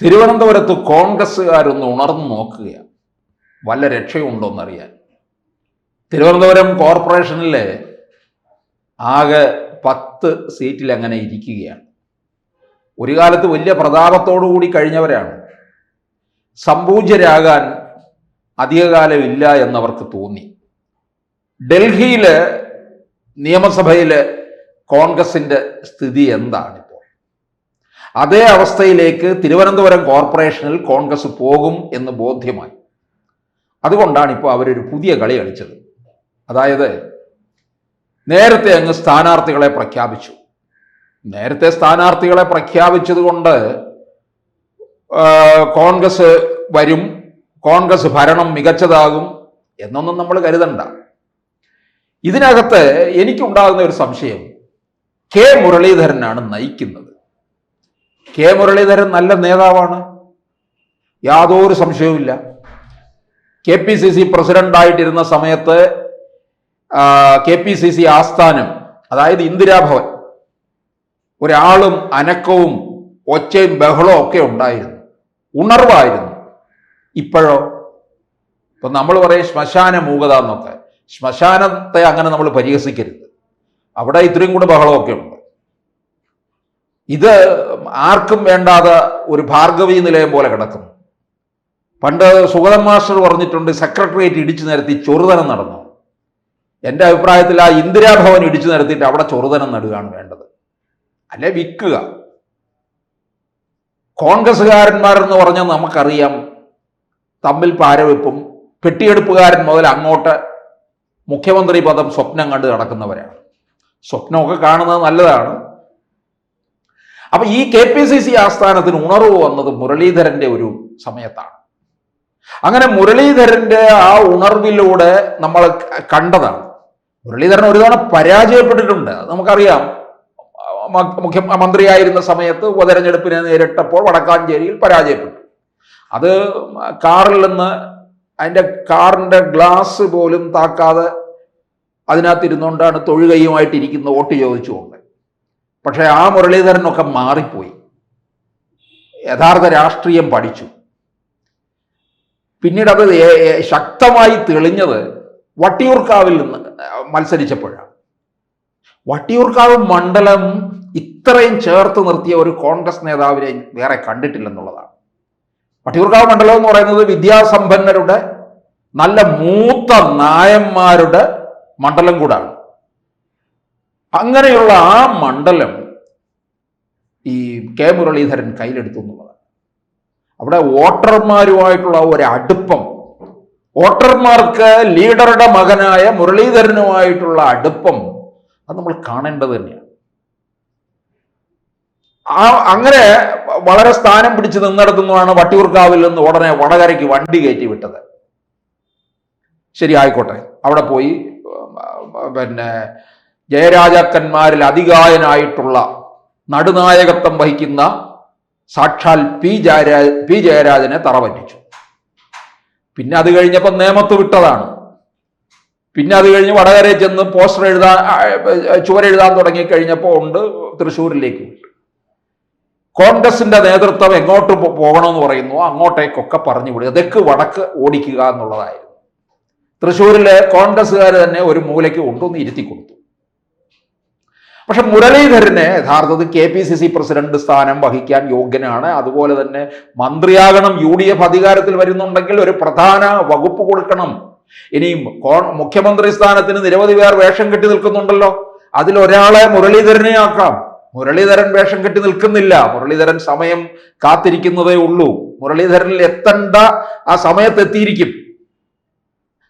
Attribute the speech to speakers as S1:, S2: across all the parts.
S1: തിരുവനന്തപുരത്ത് കോൺഗ്രസ്സുകാരൊന്ന് ഉണർന്നു നോക്കുകയാണ്, വല്ല രക്ഷയുണ്ടോയെന്നറിയാൻ. തിരുവനന്തപുരം കോർപ്പറേഷനിലെ ആകെ 10 സീറ്റിൽ അങ്ങനെ ഇരിക്കുകയാണ്. ഒരു കാലത്ത് വലിയ പ്രതാപത്തോടു കൂടി കഴിഞ്ഞവരാണ്. സംപൂജ്യരാകാൻ അധികകാലമില്ല എന്നവർക്ക് തോന്നി. ഡൽഹിയിലെ നിയമസഭയിലെ കോൺഗ്രസിൻ്റെ സ്ഥിതി എന്താണിപ്പോൾ? അതേ അവസ്ഥയിലേക്ക് തിരുവനന്തപുരം കോർപ്പറേഷനിൽ കോൺഗ്രസ് പോകും എന്ന് ബോധ്യമായി. അതുകൊണ്ടാണ് ഇപ്പോൾ അവരൊരു പുതിയ കളി കളിച്ചത്. അതായത് നേരത്തെ അങ്ങ് സ്ഥാനാർത്ഥികളെ പ്രഖ്യാപിച്ചു. നേരത്തെ സ്ഥാനാർത്ഥികളെ പ്രഖ്യാപിച്ചത് കൊണ്ട് കോൺഗ്രസ് വരും, കോൺഗ്രസ് ഭരണം മികച്ചതാകും എന്നൊന്നും നമ്മൾ കരുതണ്ട. ഇതിനകത്ത് എനിക്കുണ്ടാകുന്ന ഒരു സംശയം, കെ മുരളീധരനാണ് നയിക്കുന്നത്. കെ മുരളീധരൻ നല്ല നേതാവാണ്, യാതൊരു സംശയവുമില്ല. KPCC പ്രസിഡന്റായിട്ടിരുന്ന സമയത്ത് KPCC ആസ്ഥാനം, അതായത് ഇന്ദിരാഭവൻ, ഒരാളും അനക്കവും ഒച്ചയും ബഹളവും ഒക്കെ ഉണ്ടായിരുന്നു, ഉണർവായിരുന്നു. ഇപ്പോഴോ? ഇപ്പം നമ്മൾ പറയും ശ്മശാന മൂകത എന്നൊക്കെ. ശ്മശാനത്തെ അങ്ങനെ നമ്മൾ പരിഹസിക്കരുത്, അവിടെ ഇത്രയും കൂടെ ബഹളമൊക്കെ ഉണ്ട്. ഇത് ആർക്കും വേണ്ടാതെ ഒരു ഭാർഗവീ നിലയം പോലെ കിടക്കുന്നു. പണ്ട് സുഗതൻ മാസ്റ്റർ പറഞ്ഞിട്ടുണ്ട്, സെക്രട്ടേറിയറ്റ് ഇടിച്ചു നിരത്തി ചൊറുതനം നടന്നു. എൻ്റെ അഭിപ്രായത്തിൽ ആ ഇന്ദിരാഭവൻ ഇടിച്ചു നിരത്തിയിട്ട് അവിടെ ചൊറുതനം നടുകയാണ് വേണ്ടത്, അല്ലെ വിൽക്കുക. കോൺഗ്രസ്സുകാരന്മാരെന്ന് പറഞ്ഞാൽ നമുക്കറിയാം, തമ്മിൽ പാരവെപ്പും പെട്ടിയെടുപ്പുകാരൻ മുതൽ അങ്ങോട്ട് മുഖ്യമന്ത്രി പദം സ്വപ്നം കണ്ട് നടക്കുന്നവരാണ്. സ്വപ്നമൊക്കെ കാണുന്നത് നല്ലതാണ്. അപ്പൊ ഈ KPCC ആസ്ഥാനത്തിന് ഉണർവ് വന്നത് മുരളീധരന്റെ ഒരു സമയത്താണ്. അങ്ങനെ മുരളീധരന്റെ ആ ഉണർവിലൂടെ നമ്മൾ കണ്ടതാണ്. മുരളീധരൻ ഒരു തവണ പരാജയപ്പെട്ടിട്ടുണ്ട്, അത് നമുക്കറിയാം. മുഖ്യമന്ത്രിയായിരുന്ന സമയത്ത് ഉപതെരഞ്ഞെടുപ്പിനെ നേരിട്ടപ്പോൾ വടക്കാഞ്ചേരിയിൽ പരാജയപ്പെട്ടു. അത് കാറിൽ നിന്ന് അതിൻ്റെ കാറിൻ്റെ ഗ്ലാസ് പോലും താക്കാതെ അതിനകത്തിരുന്നുകൊണ്ടാണ് തൊഴുകയുമായിട്ടിരിക്കുന്ന വോട്ട് ചോദിച്ചുകൊണ്ട്. പക്ഷേ ആ മുരളീധരനൊക്കെ മാറിപ്പോയി, യഥാർത്ഥ രാഷ്ട്രീയം പഠിച്ചു. പിന്നീട് അത് ശക്തമായി തെളിഞ്ഞത് വട്ടിയൂർക്കാവിൽ നിന്ന് മത്സരിച്ചപ്പോഴാണ്. വട്ടിയൂർക്കാവ് മണ്ഡലം ഇത്രയും ചേർത്ത് നിർത്തിയ ഒരു കോൺഗ്രസ് നേതാവിനെ വേറെ കണ്ടിട്ടില്ലെന്നുള്ളതാണ്. വട്ടിയൂർക്കാവ് മണ്ഡലം എന്ന് പറയുന്നത് വിദ്യാസമ്പന്നരുടെ നല്ല മൂത്ത നായന്മാരുടെ മണ്ഡലം കൂടാണ്. അങ്ങനെയുള്ള ആ മണ്ഡലം ഈ കെ മുരളീധരൻ കയ്യിലെടുത്തു എന്നുള്ളതാണ്. അവിടെ വോട്ടർമാരുമായിട്ടുള്ള ഒരു അടുപ്പം, വോട്ടർമാർക്ക് ലീഡറുടെ മകനായ മുരളീധരനുമായിട്ടുള്ള അടുപ്പം, അത് നമ്മൾ കാണേണ്ടത് തന്നെയാണ്. അങ്ങനെ വളരെ സ്ഥാനം പിടിച്ച് നിന്നിടത്തുനിന്നാണ് വട്ടിയൂർക്കാവിൽ നിന്ന് ഉടനെ വടകരയ്ക്ക് വണ്ടി കയറ്റി വിട്ടത്. ശരി, ആയിക്കോട്ടെ. അവിടെ പോയി ജയരാജാക്കന്മാരിൽ അതികായനായിട്ടുള്ള നടുനായകത്വം വഹിക്കുന്ന സാക്ഷാൽ പി ജയരാജനെ തറപറ്റിച്ചു. പിന്നെ അത് കഴിഞ്ഞപ്പോൾ നേമത്ത് വിട്ടതാണ്. പിന്നെ അത് കഴിഞ്ഞ് വടകരയിൽ ചെന്ന് പോസ്റ്റർ ചുവരെഴുതാൻ തുടങ്ങിക്കഴിഞ്ഞപ്പോൾ ഉണ്ട് തൃശ്ശൂരിലേക്ക് വിട്ടു. കോൺഗ്രസിന്റെ നേതൃത്വം എങ്ങോട്ട് പോകണമെന്ന് പറയുന്നു അങ്ങോട്ടേക്കൊക്കെ പറഞ്ഞു വിടുക, തെക്ക് വടക്ക് ഓടിക്കുക എന്നുള്ളതായിരുന്നു. തൃശ്ശൂരിലെ കോൺഗ്രസ്സുകാർ തന്നെ ഒരു മൂലയ്ക്ക് കൊണ്ടുവന്ന് ഇരുത്തി കൊടുത്തു. പക്ഷെ മുരളീധരനെ യഥാർത്ഥത്തിൽ KPCC പ്രസിഡന്റ് സ്ഥാനം വഹിക്കാൻ യോഗ്യനാണ്. അതുപോലെ തന്നെ മന്ത്രിയാകണം. UDF അധികാരത്തിൽ വരുന്നുണ്ടെങ്കിൽ ഒരു പ്രധാന വകുപ്പ് കൊടുക്കണം. ഇനിയും മുഖ്യമന്ത്രി സ്ഥാനത്തിന് നിരവധി പേർ വേഷം കെട്ടി നിൽക്കുന്നുണ്ടല്ലോ, അതിലൊരാളെ മുരളീധരനെ ആക്കാം. മുരളീധരൻ വേഷം കെട്ടി നിൽക്കുന്നില്ല, മുരളീധരൻ സമയം കാത്തിരിക്കുന്നതേ ഉള്ളൂ. മുരളീധരനിൽ എത്തേണ്ട ആ സമയത്തെത്തിയിരിക്കും,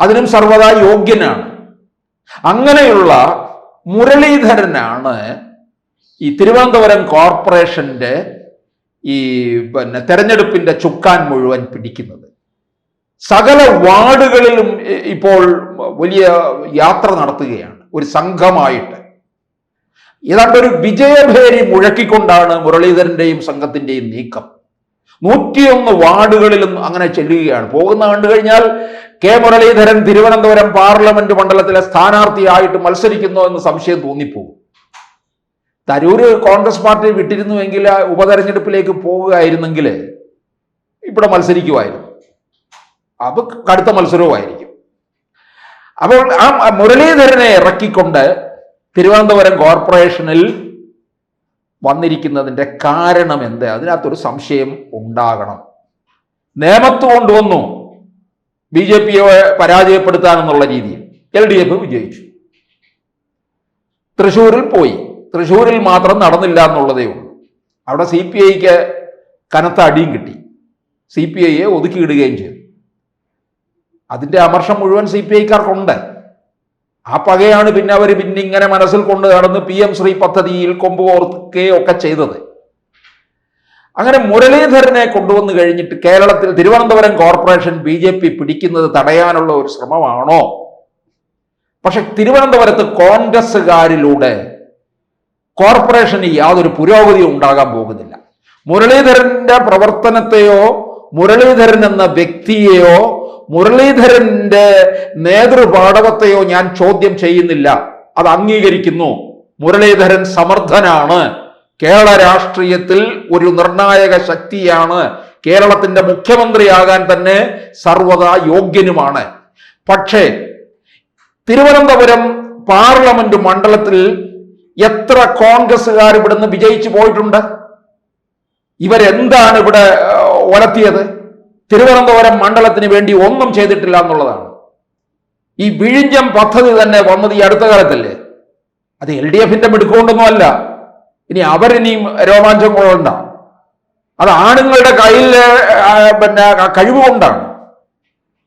S1: അതിനും സർവ്വതാ യോഗ്യനാണ്. അങ്ങനെയുള്ള മുരളീധരനാണ് ഈ തിരുവനന്തപുരം കോർപ്പറേഷന്റെ ഈ തെരഞ്ഞെടുപ്പിന്റെ ചുക്കാൻ മുഴുവൻ പിടിക്കുന്നത്. സകല വാർഡുകളിലും ഇപ്പോൾ വലിയ യാത്ര നടത്തുകയാണ് ഒരു സംഘമായിട്ട്. ഏതാണ്ട് ഒരു വിജയഭേരി മുഴക്കിക്കൊണ്ടാണ് മുരളീധരന്റെയും സംഘത്തിന്റെയും നീക്കം. 101 വാർഡുകളിലും അങ്ങനെ ചെല്ലുകയാണ്. പോകുന്ന കണ്ടു കഴിഞ്ഞാൽ കെ മുരളീധരൻ തിരുവനന്തപുരം പാർലമെന്റ് മണ്ഡലത്തിലെ സ്ഥാനാർത്ഥിയായിട്ട് മത്സരിക്കുന്നോ എന്ന് സംശയം തോന്നിപ്പോകും. തരൂര് കോൺഗ്രസ് പാർട്ടി വിട്ടിരുന്നുവെങ്കിൽ ഉപതെരഞ്ഞെടുപ്പിലേക്ക് പോവുകയായിരുന്നെങ്കിൽ ഇവിടെ മത്സരിക്കുമായിരുന്നു. അത് കടുത്ത മത്സരവുമായിരിക്കും. അപ്പോൾ ആ മുരളീധരനെ ഇറക്കിക്കൊണ്ട് തിരുവനന്തപുരം കോർപ്പറേഷനിൽ വന്നിരിക്കുന്നതിൻ്റെ കാരണം എന്ത്? അതിനകത്തൊരു സംശയം ഉണ്ടാകണം. നേമത്ത് കൊണ്ടുവന്നു BJPയെ പരാജയപ്പെടുത്താനെന്നുള്ള രീതിയിൽ LDF വിജയിച്ചു. തൃശ്ശൂരിൽ പോയി, തൃശ്ശൂരിൽ മാത്രം നടന്നില്ല എന്നുള്ളതേ ഉള്ളൂ. അവിടെ CPIക്ക് കനത്ത അടിയും കിട്ടി, CPIയെ ഒതുക്കിയിടുകയും ചെയ്തു. അതിൻ്റെ അമർഷം മുഴുവൻ CPIക്കാർക്കുണ്ട്. ആ പകയാണ് പിന്നെ അവർ ഇങ്ങനെ മനസ്സിൽ കൊണ്ട് നടന്ന് PM ശ്രീ പദ്ധതിയിൽ കൊമ്പ് കോർക്കുകയൊക്കെ ചെയ്തത്. അങ്ങനെ മുരളീധരനെ കൊണ്ടുവന്നു കഴിഞ്ഞിട്ട് കേരളത്തിൽ തിരുവനന്തപുരം കോർപ്പറേഷൻ BJP പിടിക്കുന്നത് തടയാനുള്ള ഒരു ശ്രമമാണോ? പക്ഷെ തിരുവനന്തപുരത്ത് കോൺഗ്രസ്സുകാരിലൂടെ കോർപ്പറേഷന് യാതൊരു പുരോഗതിയും ഉണ്ടാകാൻ പോകുന്നില്ല. മുരളീധരന്റെ പ്രവർത്തനത്തെയോ മുരളീധരൻ എന്ന വ്യക്തിയെയോ മുരളീധരന്റെ നേതൃപാടവത്തെയോ ഞാൻ ചോദ്യം ചെയ്യുന്നില്ല, അത് അംഗീകരിക്കുന്നു. മുരളീധരൻ സമർത്ഥനാണ്, കേരള രാഷ്ട്രീയത്തിൽ ഒരു നിർണായക ശക്തിയാണ്, കേരളത്തിന്റെ മുഖ്യമന്ത്രിയാകാൻ തന്നെ സർവദാ യോഗ്യനുമാണ്. പക്ഷേ തിരുവനന്തപുരം പാർലമെന്റ് മണ്ഡലത്തിൽ എത്ര കോൺഗ്രസ്സുകാർ ഇവിടുന്ന് വിജയിച്ചു പോയിട്ടുണ്ട്? ഇവരെന്താണ് ഇവിടെ ഒലത്തിയത്? തിരുവനന്തപുരം മണ്ഡലത്തിന് വേണ്ടി ഒന്നും ചെയ്തിട്ടില്ല എന്നുള്ളതാണ്. ഈ വിഴിഞ്ഞം പദ്ധതി തന്നെ വന്നത് ഈ അടുത്ത കാലത്തല്ലേ? അത് LDFന്റെ മിടുക്കൊണ്ടൊന്നുമല്ല. ഇനി അവരിനിയും രോമാഞ്ചം കൊള്ളണ്ട. അത് ആണുങ്ങളുടെ കയ്യിൽ പിന്നെ കഴിവുകൊണ്ടാണ്.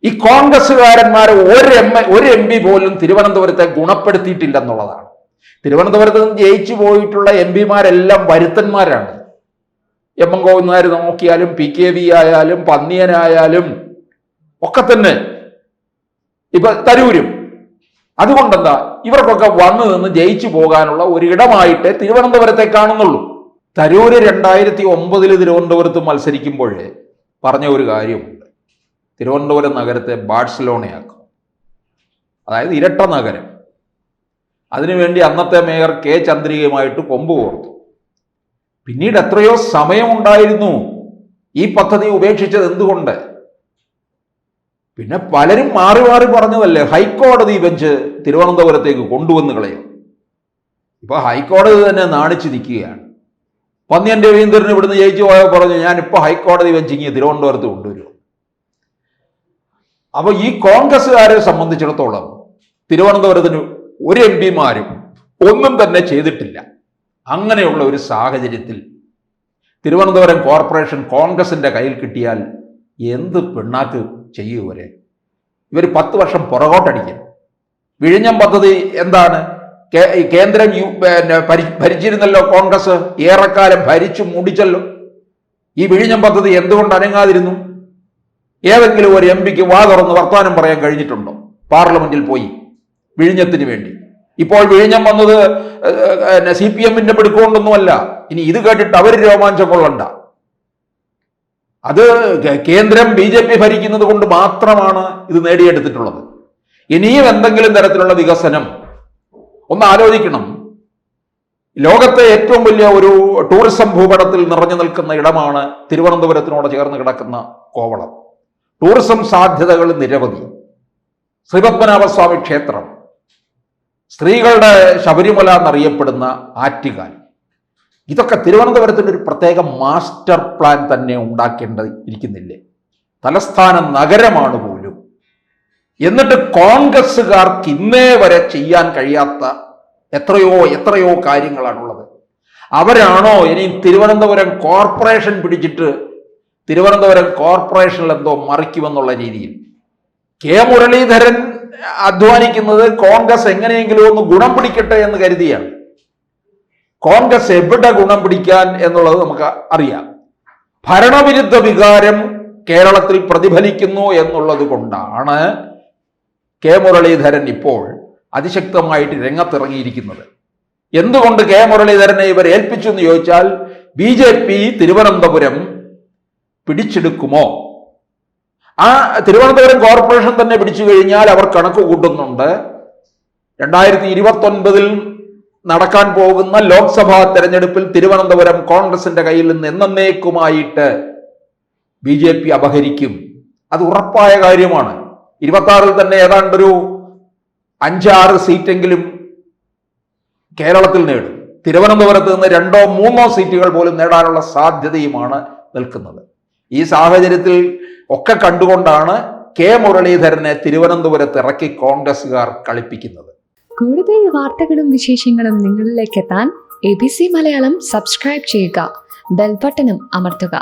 S1: ഈ കോൺഗ്രസ്സുകാരന്മാരെ ഒരു MP പോലും തിരുവനന്തപുരത്തെ ഗുണപ്പെടുത്തിയിട്ടില്ല എന്നുള്ളതാണ്. തിരുവനന്തപുരത്ത് നിന്ന് ജയിച്ചു പോയിട്ടുള്ള MPമാരെല്ലാം വരുത്തന്മാരാണ്. M.M. ഗോവിന്ദനാർ നോക്കിയാലും PKV ആയാലും പന്നിയനായാലും ഒക്കെ തന്നെ, ഇപ്പൊ തരൂരും. അതുകൊണ്ടെന്താ ഇവർക്കൊക്കെ വന്നു നിന്ന് ജയിച്ചു പോകാനുള്ള ഒരിടമായിട്ട് തിരുവനന്തപുരത്തെ കാണുന്നുള്ളൂ. തരൂര് 2009 തിരുവനന്തപുരത്ത് മത്സരിക്കുമ്പോഴേ പറഞ്ഞ ഒരു കാര്യമുണ്ട്: തിരുവനന്തപുരം നഗരത്തെ ബാഴ്സലോണയാക്കും, അതായത് ഇരട്ട നഗരം. അതിനുവേണ്ടി അന്നത്തെ മേയർ K. ചന്ദ്രികയുമായിട്ട് കൊമ്പ് കോർത്തു. പിന്നീട് എത്രയോ സമയമുണ്ടായിരുന്നു ഈ പദ്ധതി ഉപേക്ഷിച്ചത്. എന്തുകൊണ്ട്? പിന്നെ പലരും മാറി മാറി പറഞ്ഞതല്ലേ, ഹൈക്കോടതി ബെഞ്ച് തിരുവനന്തപുരത്തേക്ക് കൊണ്ടുവന്ന് കളയും. ഇപ്പൊ ഹൈക്കോടതി തന്നെ നാണിച്ചു നിൽക്കുകയാണ്. പന്നിയൻ രവീന്ദ്രൻ ഇവിടുന്ന് ജയിച്ചു പോയാൽ പറഞ്ഞു, ഞാനിപ്പോൾ ഹൈക്കോടതി ബെഞ്ച് ഇങ്ങനെ തിരുവനന്തപുരത്ത് കൊണ്ടുവരും. അപ്പൊ ഈ കോൺഗ്രസ്സുകാരെ സംബന്ധിച്ചിടത്തോളം തിരുവനന്തപുരത്തിന് ഒരു MPമാരും ഒന്നും തന്നെ ചെയ്തിട്ടില്ല. അങ്ങനെയുള്ള ഒരു സാഹചര്യത്തിൽ തിരുവനന്തപുരം കോർപ്പറേഷൻ കോൺഗ്രസിന്റെ കയ്യിൽ കിട്ടിയാൽ എന്ത് പിണ്ണാക്ക് ചെയ്യുവരെ? ഇവർ 10 വർഷം പുറകോട്ടടിക്കും. വിഴിഞ്ഞം പദ്ധതി എന്താണ്? കേന്ദ്രം ഭരിച്ചിരുന്നല്ലോ കോൺഗ്രസ്, ഏറെക്കാലം ഭരിച്ചു മുടിച്ചല്ലോ. ഈ വിഴിഞ്ഞം പദ്ധതി എന്തുകൊണ്ട് അനങ്ങാതിരുന്നു? ഏതെങ്കിലും ഒരു MPക്ക് വാ തുറന്ന് വർത്തമാനം പറയാൻ കഴിഞ്ഞിട്ടുണ്ടോ പാർലമെന്റിൽ പോയി വിഴിഞ്ഞത്തിന് വേണ്ടി? ഇപ്പോൾ വിഴിഞ്ഞം വന്നത് CPMന്റെ പിടുക്കൊണ്ടൊന്നുമല്ല. ഇനി ഇത് കേട്ടിട്ട് അവർ രോമാഞ്ചം കൊള്ളണ്ട. അത് കേന്ദ്രം BJP ഭരിക്കുന്നത് കൊണ്ട് മാത്രമാണ് ഇത് നേടിയെടുത്തിട്ടുള്ളത്. ഇനിയും എന്തെങ്കിലും തരത്തിലുള്ള വികസനം ഒന്ന് ആലോചിക്കണം. ലോകത്തെ ഏറ്റവും വലിയ ഒരു ടൂറിസം ഭൂപടത്തിൽ നിറഞ്ഞു നിൽക്കുന്ന ഇടമാണ് തിരുവനന്തപുരത്തിനോട് ചേർന്ന് കിടക്കുന്ന കോവളം. ടൂറിസം സാധ്യതകൾ നിരവധി. ശ്രീപത്മനാഭസ്വാമി ക്ഷേത്രം, സ്ത്രീകളുടെ ശബരിമല എന്നറിയപ്പെടുന്ന ആറ്റുകാൽ, ഇതൊക്കെ തിരുവനന്തപുരത്തിൻ്റെ ഒരു പ്രത്യേക മാസ്റ്റർ പ്ലാൻ തന്നെ ഉണ്ടാക്കേണ്ടിയിരിക്കുന്നില്ലേ? തലസ്ഥാന നഗരമാണ് പോലും. എന്നിട്ട് കോൺഗ്രസ്സുകാർക്ക് ഇന്നേ വരെ ചെയ്യാൻ കഴിയാത്ത എത്രയോ കാര്യങ്ങളാണുള്ളത്. അവരാണോ ഇനി തിരുവനന്തപുരം കോർപ്പറേഷൻ പിടിച്ചിട്ട് തിരുവനന്തപുരം കോർപ്പറേഷനിൽ എന്തോ മറിക്കുമെന്നുള്ള രീതിയിൽ? K. മുരളീധരൻ അധ്വാനിക്കുന്നത് കോൺഗ്രസ് എങ്ങനെയെങ്കിലും ഒന്ന് ഗുണം പിടിക്കട്ടെ എന്ന് കരുതിയാണ്. കോൺഗ്രസ് എവിടെ ഗുണം പിടിക്കാൻ എന്നുള്ളത് നമുക്ക് അറിയാം. ഭരണവിരുദ്ധ വികാരം കേരളത്തിൽ പ്രതിഫലിക്കുന്നു എന്നുള്ളത് കൊണ്ടാണ് K. മുരളീധരൻ ഇപ്പോൾ അതിശക്തമായിട്ട് രംഗത്തിറങ്ങിയിരിക്കുന്നത്. എന്തുകൊണ്ട് K. മുരളീധരനെ ഇവർ ഏൽപ്പിച്ചു എന്ന് ചോദിച്ചാൽ, BJP തിരുവനന്തപുരം പിടിച്ചെടുക്കുമോ? ആ തിരുവനന്തപുരം കോർപ്പറേഷൻ തന്നെ പിടിച്ചു കഴിഞ്ഞാൽ അവർ കണക്ക് കൂട്ടുന്നുണ്ട് 2029 നടക്കാൻ പോകുന്ന ലോക്സഭാ തെരഞ്ഞെടുപ്പിൽ തിരുവനന്തപുരം കോൺഗ്രസിന്റെ കയ്യിൽ നിന്ന് എന്നേക്കുമായിട്ട് BJP അപഹരിക്കും. അത് ഉറപ്പായ കാര്യമാണ്. 26-ൽ തന്നെ ഏതാണ്ടൊരു 5-6 സീറ്റെങ്കിലും കേരളത്തിൽ നേടും. തിരുവനന്തപുരത്ത് നിന്ന് 2-3 സീറ്റുകൾ പോലും നേടാനുള്ള സാധ്യതയുമാണ് നിൽക്കുന്നത്. ഈ സാഹചര്യത്തിൽ ഒക്കെ കണ്ടുകൊണ്ടാണ് കെ മുരളീധരനെ തിരുവനന്തപുരത്ത് ഇറക്കി കോൺഗ്രസുകാർ കളിപ്പിക്കുന്നത്.
S2: കൂടുതൽ വാർത്തകളും വിശേഷങ്ങളും നിങ്ങളിലേക്ക് എത്താൻ ABC മലയാളം സബ്സ്ക്രൈബ് ചെയ്യുക, ബെൽ ബട്ടണും അമർത്തുക.